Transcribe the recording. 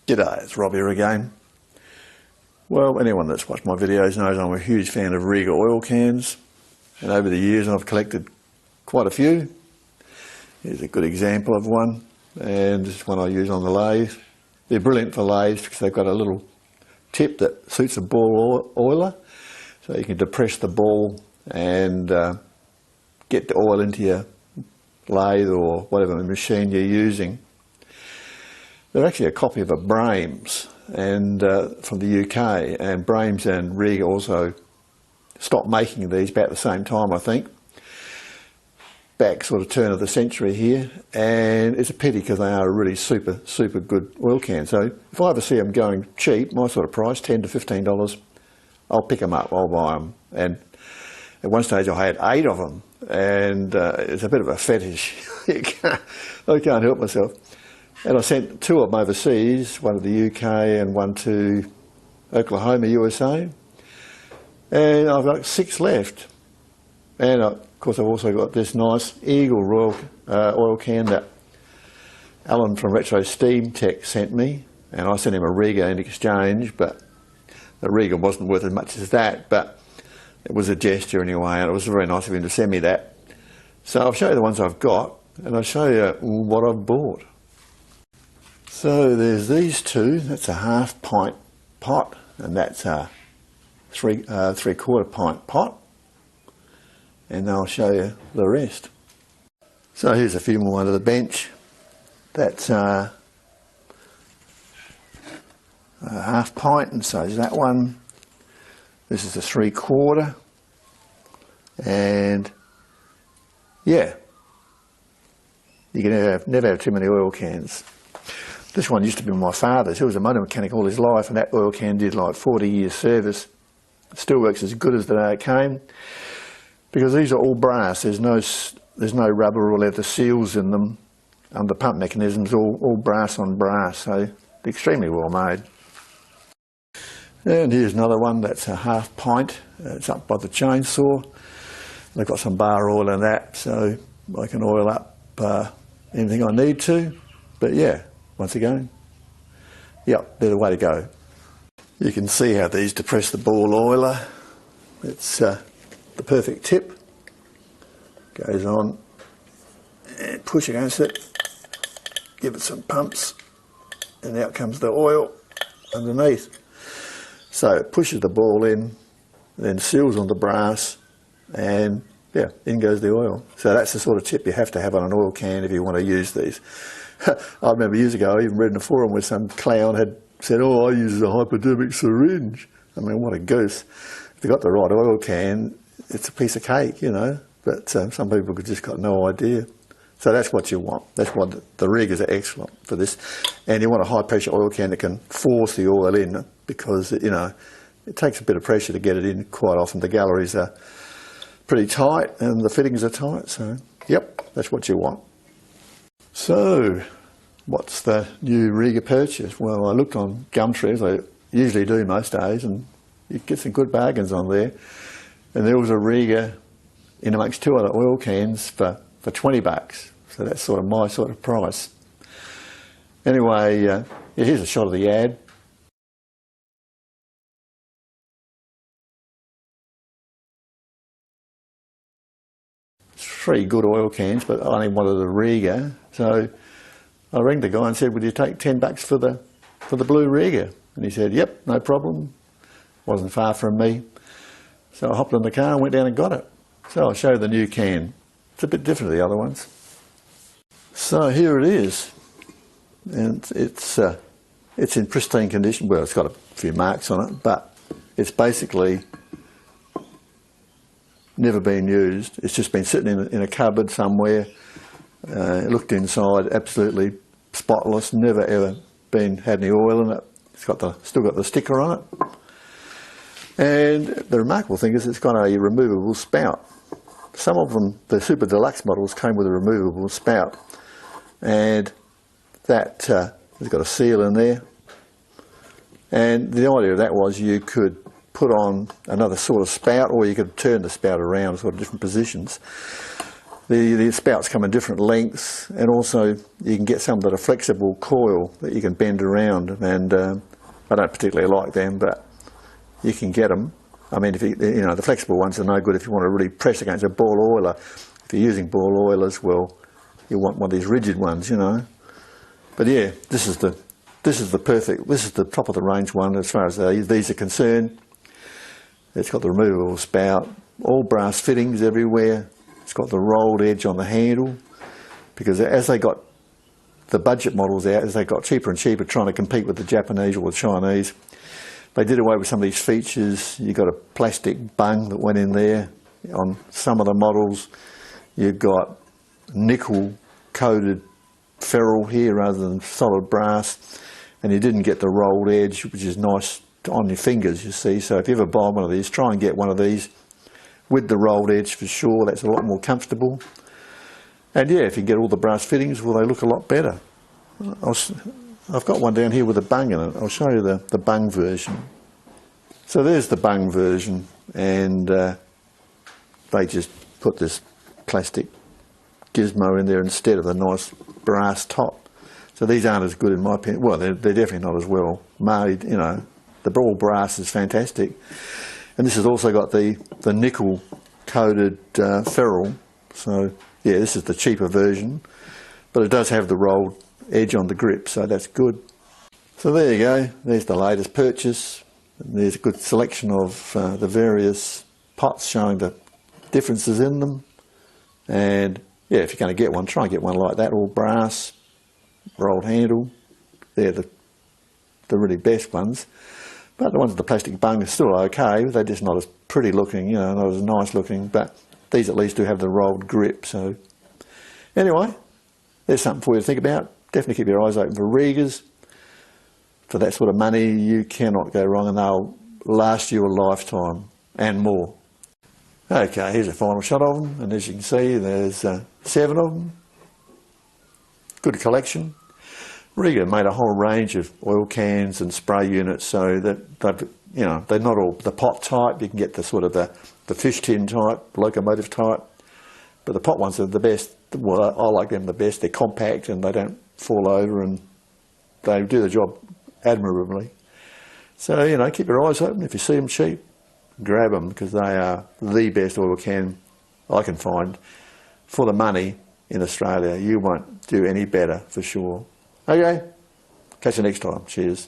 G'day, it's Rob here again. Well, anyone that's watched my videos knows I'm a huge fan of Rega oil cans, and over the years I've collected quite a few. Here's a good example of one, and this is one I use on the lathe. They're brilliant for lathes because they've got a little tip that suits a ball oiler, so you can depress the ball and get the oil into your lathe or whatever machine you're using. They're actually a copy of a Brames and from the UK, and Brames and Rega also stopped making these about the same time, I think, back sort of turn of the century here, and it's a pity because they are a really super good oil can. So if I ever see them going cheap, my sort of price, $10 to $15, I'll pick them up, I'll buy them. And at one stage I had 8 of them, and it's a bit of a fetish. I can't help myself. And I sent 2 of them overseas, one to the UK and one to Oklahoma, USA. And I've got 6 left. And of course I've also got this nice Eagle oil can that Alan from Retro Steam Tech sent me. And I sent him a Rega in exchange, but the Rega wasn't worth as much as that, but it was a gesture anyway, and it was very nice of him to send me that. So I'll show you the ones I've got, and I'll show you what I've bought. So there's these 2, that's a ½ pint pot, and that's a 3/4 pint pot, and I'll show you the rest. So here's a few more under the bench. That's a ½ pint, and so is that one. This is a 3/4, and yeah, you can never have too many oil cans. This one used to be my father's. He was a motor mechanic all his life, and that oil can did like 40 years service. It still works as good as the day it came, because these are all brass. There's no rubber or leather seals in them. The pump mechanisms all brass on brass, so extremely well made. And here's another one that's a ½ pint. It's up by the chainsaw. They've got some bar oil in that, so I can oil up anything I need to. But yeah, once again, yep, they're the way to go. You can see how these depress the ball oiler. It's the perfect tip. Goes on and push against it. Give it some pumps, and out comes the oil underneath. So it pushes the ball in, then seals on the brass, and yeah, in goes the oil. So that's the sort of tip you have to have on an oil can if you want to use these. I remember years ago, I even read in a forum where some clown had said, "Oh, I use a hypodermic syringe." I mean, what a goose. If you've got the right oil can, it's a piece of cake, you know, but some people have just got no idea. So that's what you want. That's what the Regas are excellent for this. And you want a high pressure oil can that can force the oil in, because, you know, it takes a bit of pressure to get it in. Quite often the galleries are pretty tight and the fittings are tight, so yep, that's what you want. So what's the new Rega purchase? Well, I looked on Gumtree, as I usually do most days, and you get some good bargains on there. And there was a Rega in amongst 2 other oil cans for $20. So that's sort of my sort of price. Anyway, here's a shot of the ad. It's 3 good oil cans, but I only wanted a Rega. So I rang the guy and said, "Would you take $10 for the blue Rega?" And he said, "Yep, no problem." Wasn't far from me. So I hopped in the car and went down and got it. So I'll show you the new can. It's a bit different to the other ones. So here it is, and it's in pristine condition. Well, it's got a few marks on it, but it's basically never been used. It's just been sitting in a cupboard somewhere. Looked inside, absolutely spotless. Never ever had any oil in it. It's still got the sticker on it. And the remarkable thing is it's got a removable spout. Some of them, the super deluxe models, came with a removable spout, and that has got a seal in there. And the idea of that was you could put on another sort of spout, or you could turn the spout around, sort of different positions. The spouts come in different lengths, and also you can get some that are flexible coil that you can bend around, and I don't particularly like them, but you can get them. I mean, if you know, the flexible ones are no good if you want to really press against a ball oiler. If you're using ball oilers, well, you want one of these rigid ones, you know. But yeah, this is the top of the range one as far as these are concerned. It's got the removable spout, all brass fittings everywhere. It's got the rolled edge on the handle, because as they got the budget models out, as they got cheaper and cheaper trying to compete with the Japanese or the Chinese, they did away with some of these features. You got a plastic bung that went in there. On some of the models, you've got nickel coated ferrule here rather than solid brass, and you didn't get the rolled edge, which is nice on your fingers, you see. So if you ever buy one of these, try and get one of these with the rolled edge for sure. That's a lot more comfortable. And yeah, if you get all the brass fittings, well, they look a lot better. I've got one down here with a bung in it. I'll show you the bung version. So there's the bung version, and they just put this plastic gizmo in there instead of the nice brass top. So these aren't as good in my opinion. Well, they're definitely not as well made, you know. The all brass is fantastic. And this has also got the nickel coated ferrule. So yeah, this is the cheaper version, but it does have the rolled edge on the grip, so that's good. So there you go, there's the latest purchase. And there's a good selection of the various pots showing the differences in them. And yeah, if you're going to get one, try and get one like that, all brass, rolled handle. They're the really best ones. But the ones with the plastic bung are still okay. They're just not as pretty looking, you know, not as nice looking. But these at least do have the rolled grip. So anyway, there's something for you to think about. Definitely keep your eyes open for Regas. For that sort of money, you cannot go wrong, and they'll last you a lifetime and more. Okay, here's a final shot of them, and as you can see, there's 7 of them. Good collection. Rega made a whole range of oil cans and spray units, so that they're not all the pot type. You can get the sort of the fish tin type, locomotive type, but the pot ones are the best. Well, I like them the best. They're compact and they don't fall over, and they do the job admirably. So you know, keep your eyes open. If you see them cheap, grab them, because they are the best oil can I can find for the money in Australia. You won't do any better for sure. Okay, catch you next time. Cheers.